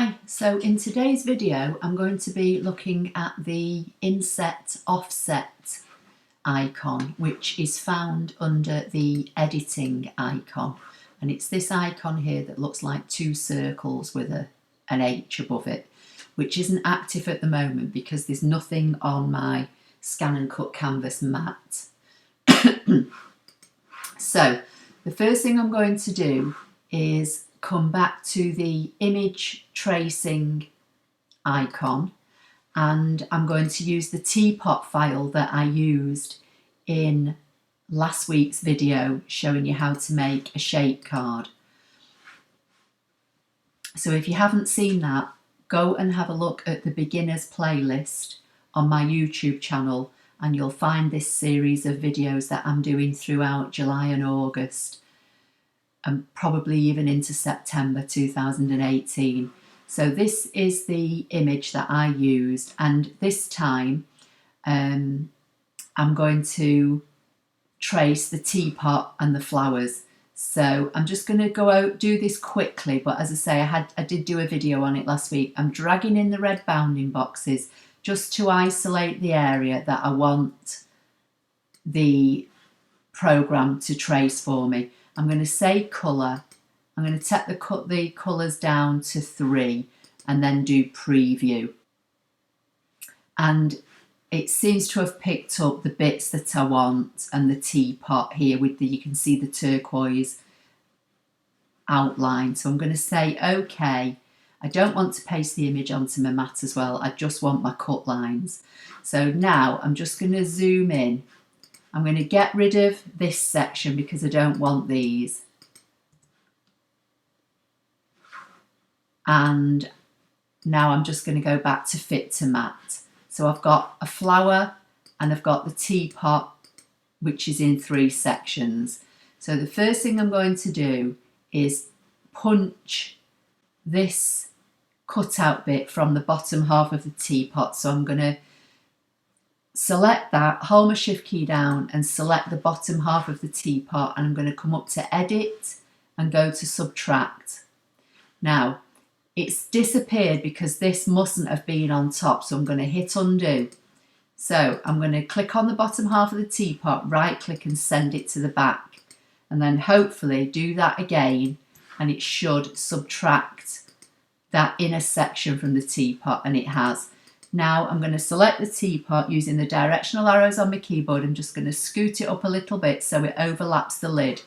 Hi, so in today's video I'm going to be looking at the Inset offset icon, which is found under the editing icon, and it's this icon here that looks like two circles with an H above it, which isn't active at the moment because there's nothing on my ScanNCut canvas mat. So the first thing I'm going to do is come back to the image tracing icon, and I'm going to use the teapot file that I used in last week's video showing you how to make a shape card. So if you haven't seen that, go and have a look at the beginners playlist on my YouTube channel, and you'll find this series of videos that I'm doing throughout July and August, and probably even into September 2018. So this is the image that I used, and this time I'm going to trace the teapot and the flowers. So I'm just going to go out, do this quickly, but as I say, I did do a video on it last week. I'm dragging in the red bounding boxes just to isolate the area that I want the program to trace for me. I'm going to say colour. I'm going to take the colours down to 3 and then do preview. And it seems to have picked up the bits that I want, and the teapot here with you can see the turquoise outline. So I'm going to say OK. I don't want to paste the image onto my mat as well. I just want my cut lines. So now I'm just going to zoom in. I'm going to get rid of this section because I don't want these. And now I'm just going to go back to fit to mat. So I've got a flower and I've got the teapot, which is in 3 sections. So the first thing I'm going to do is punch this cutout bit from the bottom half of the teapot. So I'm going to select that, hold my shift key down and select the bottom half of the teapot, and I'm going to come up to edit and go to subtract. Now it's disappeared because this mustn't have been on top, so I'm going to hit undo. So I'm going to click on the bottom half of the teapot, right click and send it to the back, and then hopefully do that again and it should subtract that inner section from the teapot, and it has. Now I'm going to select the teapot using the directional arrows on my keyboard. I'm just going to scoot it up a little bit so it overlaps the lid.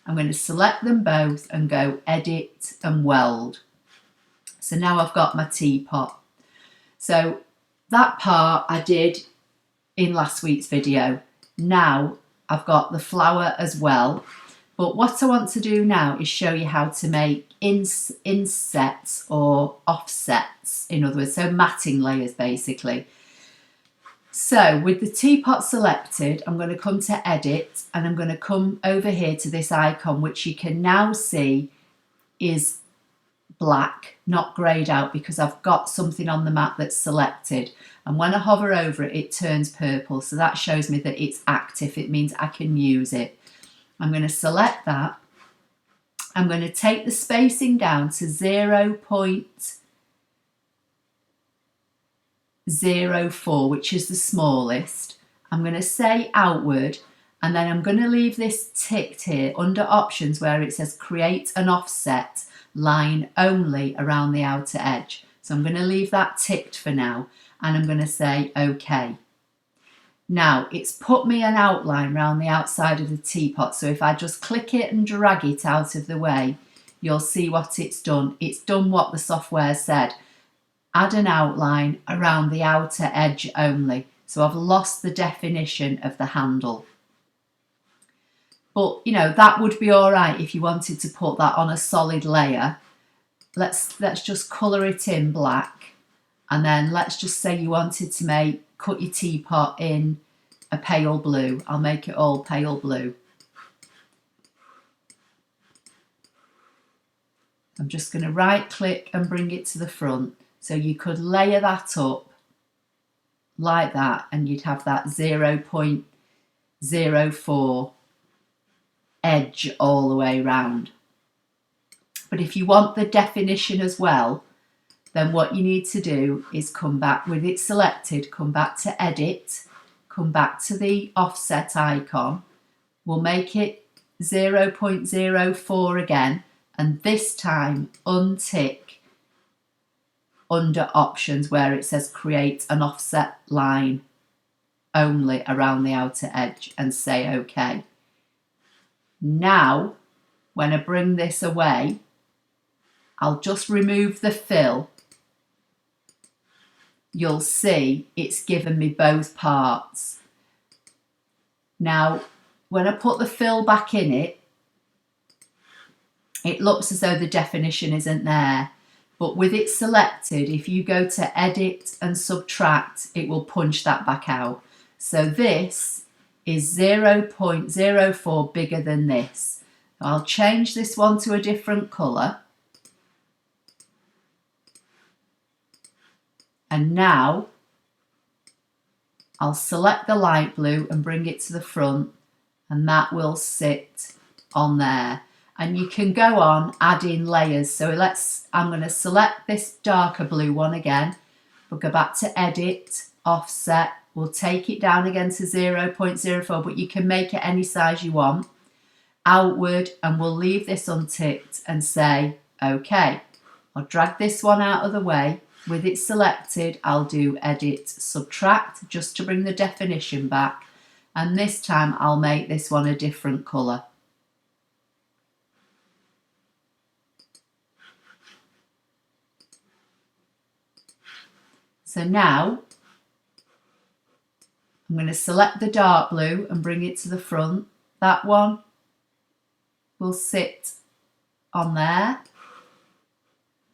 I'm going to select them both and go edit and weld. So now I've got my teapot. So that part I did in last week's video. Now I've got the flower as well. But what I want to do now is show you how to make insets or offsets, in other words, so matting layers basically. So with the teapot selected, I'm going to come to edit and I'm going to come over here to this icon, which you can now see is black, not greyed out, because I've got something on the mat that's selected, and when I hover over it, it turns purple. So that shows me that it's active. It means I can use it. I'm going to select that. I'm going to take the spacing down to 0.04, which is the smallest. I'm going to say outward, and then I'm going to leave this ticked here under options where it says create an offset line only around the outer edge. So I'm going to leave that ticked for now, and I'm going to say OK. Now it's put me an outline around the outside of the teapot, so if I just click it and drag it out of the way, you'll see what it's done. It's done what the software said. Add an outline around the outer edge only. So I've lost the definition of the handle. But you know, that would be all right if you wanted to put that on a solid layer. Let's just colour it in black, and then let's just say you wanted to cut your teapot in a pale blue. I'll make it all pale blue. I'm just going to right click and bring it to the front. So you could layer that up like that, and you'd have that 0.04 edge all the way around. But if you want the definition as well, then what you need to do is come back with it selected, come back to edit, come back to the offset icon. We'll make it 0.04 again, and this time untick under options where it says create an offset line only around the outer edge and say OK. Now, when I bring this away, I'll just remove the fill. You'll see it's given me both parts. Now, when I put the fill back in it, it looks as though the definition isn't there. But with it selected, if you go to edit and subtract, it will punch that back out. So this is 0.04 bigger than this. I'll change this one to a different colour. And now I'll select the light blue and bring it to the front, and that will sit on there. And you can go on adding layers. So I'm going to select this darker blue one again. We'll go back to edit, offset. We'll take it down again to 0.04, but you can make it any size you want. Outward, and we'll leave this unticked and say OK. I'll drag this one out of the way. With it selected, I'll do edit, subtract, just to bring the definition back. And this time I'll make this one a different colour. So now I'm going to select the dark blue and bring it to the front. That one will sit on there.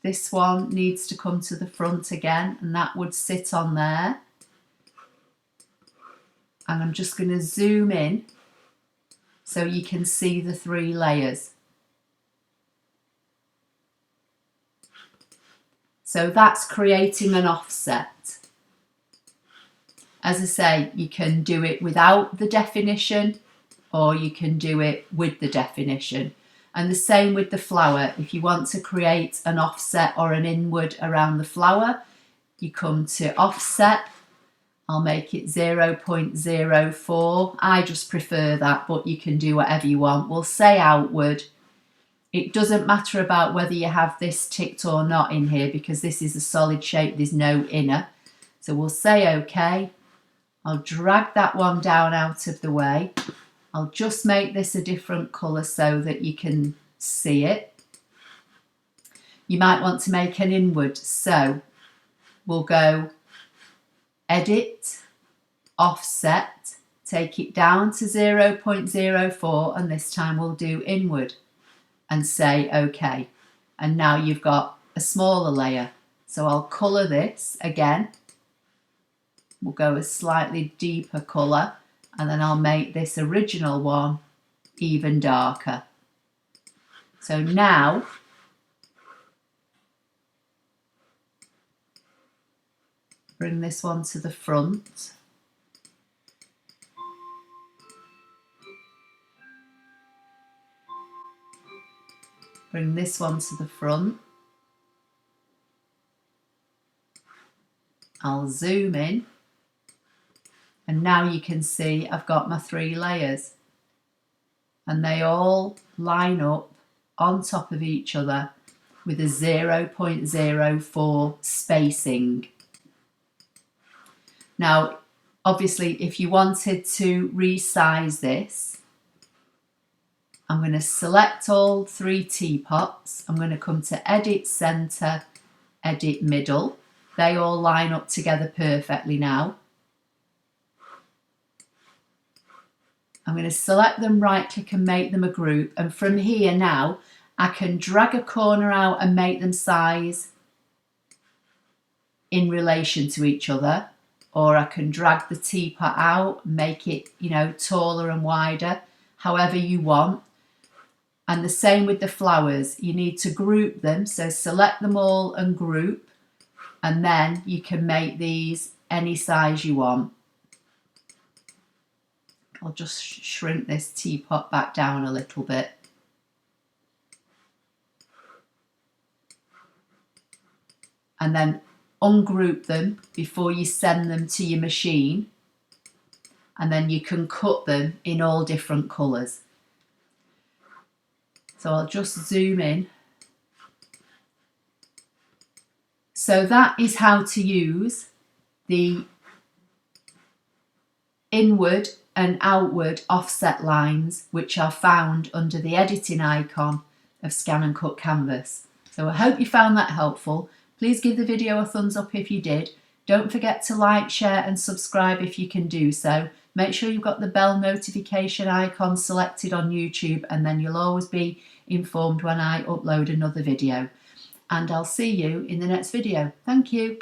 This one needs to come to the front again, and that would sit on there. And I'm just going to zoom in so you can see the 3 layers. So that's creating an offset. As I say, you can do it without the definition, or you can do it with the definition. And the same with the flower. If you want to create an offset or an inward around the flower, you come to offset. I'll make it 0.04. I just prefer that, but you can do whatever you want. We'll say outward. It doesn't matter about whether you have this ticked or not in here, because this is a solid shape, there's no inner. So we'll say OK. I'll drag that one down out of the way. I'll just make this a different colour so that you can see it. You might want to make an inward, so we'll go edit, offset, take it down to 0.04, and this time we'll do inward and say OK. And now you've got a smaller layer. So I'll colour this again. We'll go a slightly deeper colour, and then I'll make this original one even darker. So now bring this one to the front. Bring this one to the front. I'll zoom in. And now you can see I've got my 3 layers. And they all line up on top of each other with a 0.04 spacing. Now, obviously, if you wanted to resize this, I'm going to select all 3 teapots. I'm going to come to Edit Center, Edit Middle. They all line up together perfectly now. I'm going to select them, right click and make them a group. And from here now, I can drag a corner out and make them size in relation to each other. Or I can drag the teapot out, make it, taller and wider, however you want. And the same with the flowers. You need to group them. So select them all and group. And then you can make these any size you want. I'll just shrink this teapot back down a little bit. and then ungroup them before you send them to your machine, and then you can cut them in all different colours. So I'll just zoom in. So that is how to use the inward and outward offset lines, which are found under the editing icon of ScanNCut Canvas. So I hope you found that helpful. Please give the video a thumbs up if you did. Don't forget to like, share and subscribe if you can do so. Make sure you've got the bell notification icon selected on YouTube, and then you'll always be informed when I upload another video. And I'll see you in the next video. Thank you.